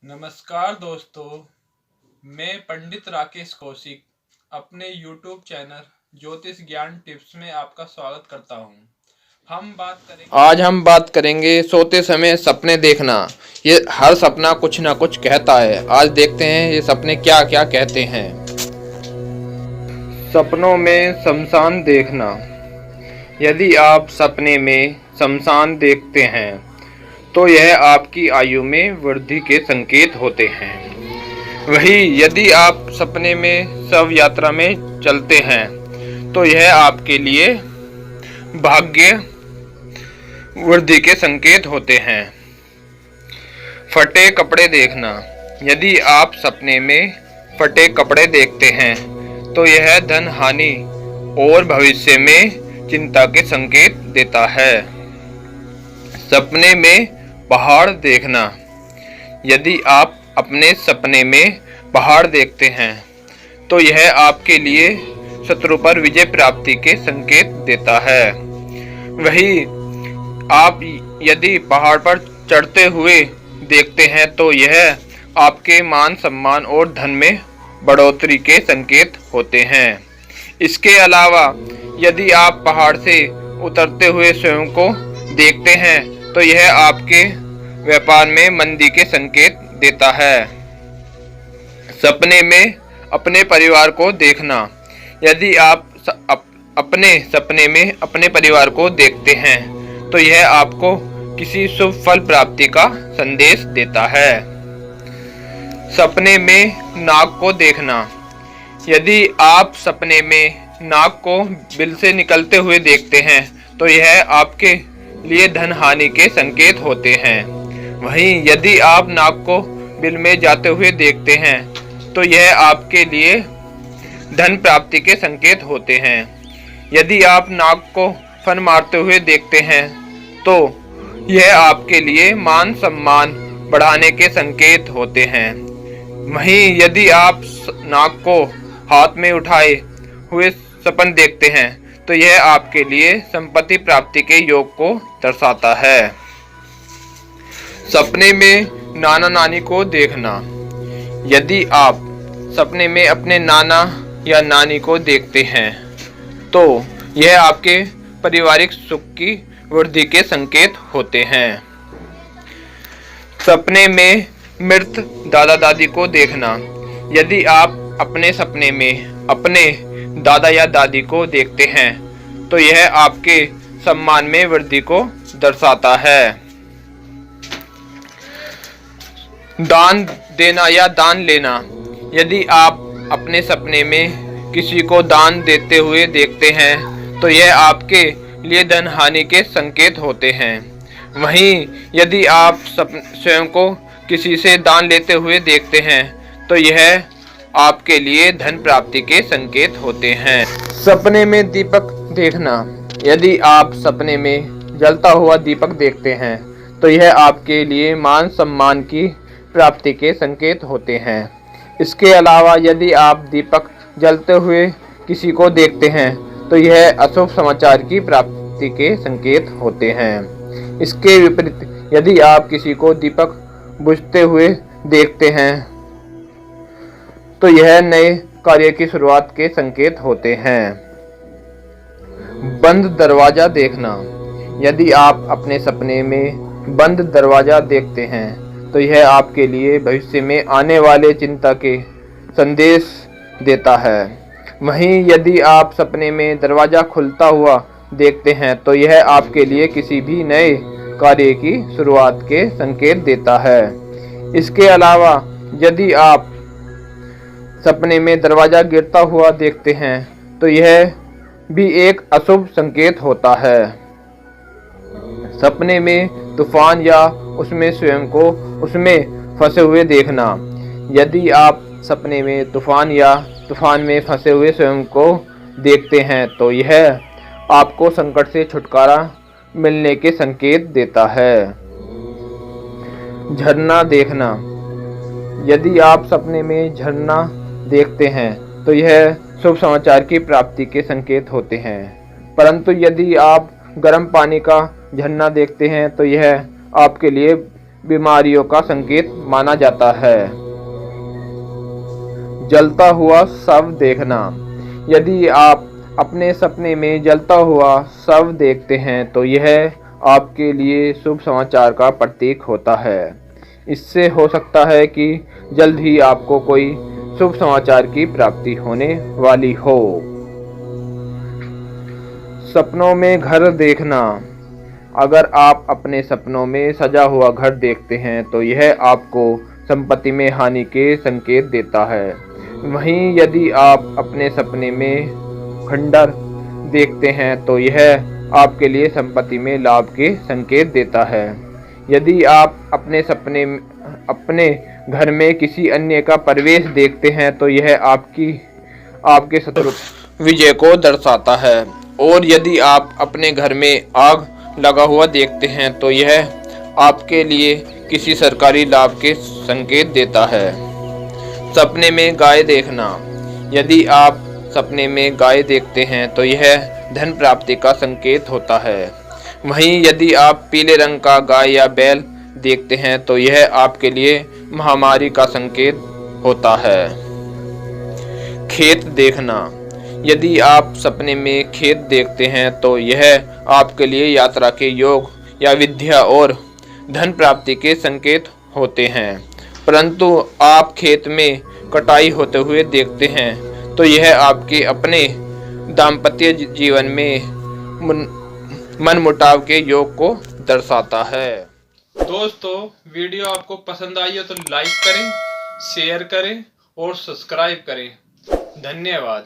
नमस्कार दोस्तों, मैं पंडित राकेश कौशिक अपने YouTube चैनल ज्योतिष ज्ञान टिप्स में आपका स्वागत करता हूं। आज हम बात करेंगे सोते समय सपने देखना। ये हर सपना कुछ ना कुछ कहता है। आज देखते हैं ये सपने क्या क्या कहते हैं। सपनों में शमशान देखना। यदि आप सपने में शमशान देखते हैं तो यह आपकी आयु में वृद्धि के संकेत होते हैं। वहीं यदि आप सपने में शव यात्रा में चलते हैं तो यह आपके लिए भाग्य वृद्धि के संकेत होते हैं। फटे कपड़े देखना। यदि आप सपने में फटे कपड़े देखते हैं तो यह धन हानि और भविष्य में चिंता के संकेत देता है। सपने में पहाड़ देखना। यदि आप अपने सपने में पहाड़ देखते हैं तो यह आपके लिए शत्रु पर विजय प्राप्ति के संकेत देता है। वहीं आप यदि पहाड़ पर चढ़ते हुए देखते हैं तो यह आपके मान सम्मान और धन में बढ़ोतरी के संकेत होते हैं। इसके अलावा यदि आप पहाड़ से उतरते हुए स्वयं को देखते हैं तो यह आपके व्यापार में मंदी के संकेत देता है। सपने में अपने परिवार को देखना। यदि आप अपने सपने में अपने परिवार को देखते हैं तो यह आपको किसी शुभ फल प्राप्ति का संदेश देता है। सपने में नाग को देखना। यदि आप सपने में नाग को बिल से निकलते हुए देखते हैं तो यह आपके लिए धन हानि के संकेत होते हैं। वहीं यदि आप नाग को बिल में जाते हुए देखते हैं तो यह आपके लिए धन प्राप्ति के संकेत होते हैं। यदि आप नाग को फन मारते हुए देखते हैं तो यह आपके लिए मान सम्मान बढ़ाने के संकेत होते हैं। वहीं यदि आप नाग को हाथ में उठाए हुए सपन देखते हैं तो यह आपके लिए संपत्ति प्राप्ति के योग को दर्शाता है। सपने में नाना नानी को देखना। यदि आप सपने में अपने नाना या नानी को देखते हैं तो यह आपके पारिवारिक सुख की वृद्धि के संकेत होते हैं। सपने में मृत दादा दादी को देखना। यदि आप अपने सपने में अपने दादा या दादी को देखते हैं तो यह आपके सम्मान में वृद्धि को दर्शाता है। दान देना या दान लेना। यदि आप अपने सपने में किसी को दान देते हुए देखते हैं तो यह आपके लिए धन हानि के संकेत होते हैं। वहीं यदि आप स्वयं को किसी से दान लेते हुए देखते हैं तो यह आपके लिए धन प्राप्ति के संकेत होते हैं। सपने में दीपक देखना। यदि आप सपने में जलता हुआ दीपक देखते हैं तो यह आपके लिए मान सम्मान की प्राप्ति के संकेत होते हैं। इसके अलावा यदि आप दीपक जलते हुए किसी को देखते हैं तो यह अशुभ समाचार की प्राप्ति के संकेत होते हैं। इसके विपरीत यदि आप किसी को दीपक बुझते हुए देखते हैं तो यह नए कार्य की शुरुआत के संकेत होते हैं। बंद दरवाजा देखना। यदि आप अपने सपने में बंद दरवाजा देखते हैं तो यह आपके लिए भविष्य में आने वाले चिंता के संदेश देता है। वहीं यदि आप सपने में दरवाजा खुलता हुआ देखते हैं तो यह आपके लिए किसी भी नए कार्य की शुरुआत के संकेत देता है। इसके अलावा यदि आप सपने में दरवाजा गिरता हुआ देखते हैं तो यह भी एक अशुभ संकेत होता है। सपने में तूफान या उसमें स्वयं को उसमें फंसे हुए देखना। यदि आप सपने में तूफान या तूफान में फंसे हुए स्वयं को देखते हैं तो यह आपको संकट से छुटकारा मिलने के संकेत देता है। झरना देखना। यदि आप सपने में झरना देखते हैं तो यह शुभ समाचार की प्राप्ति के संकेत होते हैं। परंतु यदि आप गर्म पानी का झरना देखते हैं तो यह आपके लिए बीमारियों का संकेत माना जाता है। जलता हुआ शव देखना। यदि आप अपने सपने में जलता हुआ शव देखते हैं तो यह आपके लिए शुभ समाचार का प्रतीक होता है। इससे हो सकता है कि जल्द ही आपको कोई शुभ समाचार की प्राप्ति होने वाली हो। सपनों में घर देखना। अगर आप अपने सपनों में सजा हुआ घर देखते हैं तो यह आपको संपत्ति में हानि के संकेत देता है। वहीं यदि आप अपने सपने में खंडर देखते हैं तो यह आपके लिए संपत्ति में लाभ के संकेत देता है। यदि आप अपने घर में किसी अन्य का प्रवेश देखते हैं तो यह आपके शत्रु विजय को दर्शाता है। और यदि आप अपने घर में आग लगा हुआ देखते हैं तो यह आपके लिए किसी सरकारी लाभ के संकेत देता है। सपने में गाय देखना। यदि आप सपने में गाय देखते हैं तो यह धन प्राप्ति का संकेत होता है। वहीं यदि आप पीले रंग का गाय या बैल देखते हैं तो यह आपके लिए महामारी का संकेत होता है। खेत देखना। यदि आप सपने में खेत देखते हैं तो यह आपके लिए यात्रा के योग या विद्या और धन प्राप्ति के संकेत होते हैं। परंतु आप खेत में कटाई होते हुए देखते हैं तो यह आपके अपने दाम्पत्य जीवन में मनमुटाव के योग को दर्शाता है। दोस्तों, वीडियो आपको पसंद आई हो तो लाइक करें, शेयर करें और सब्सक्राइब करें। धन्यवाद।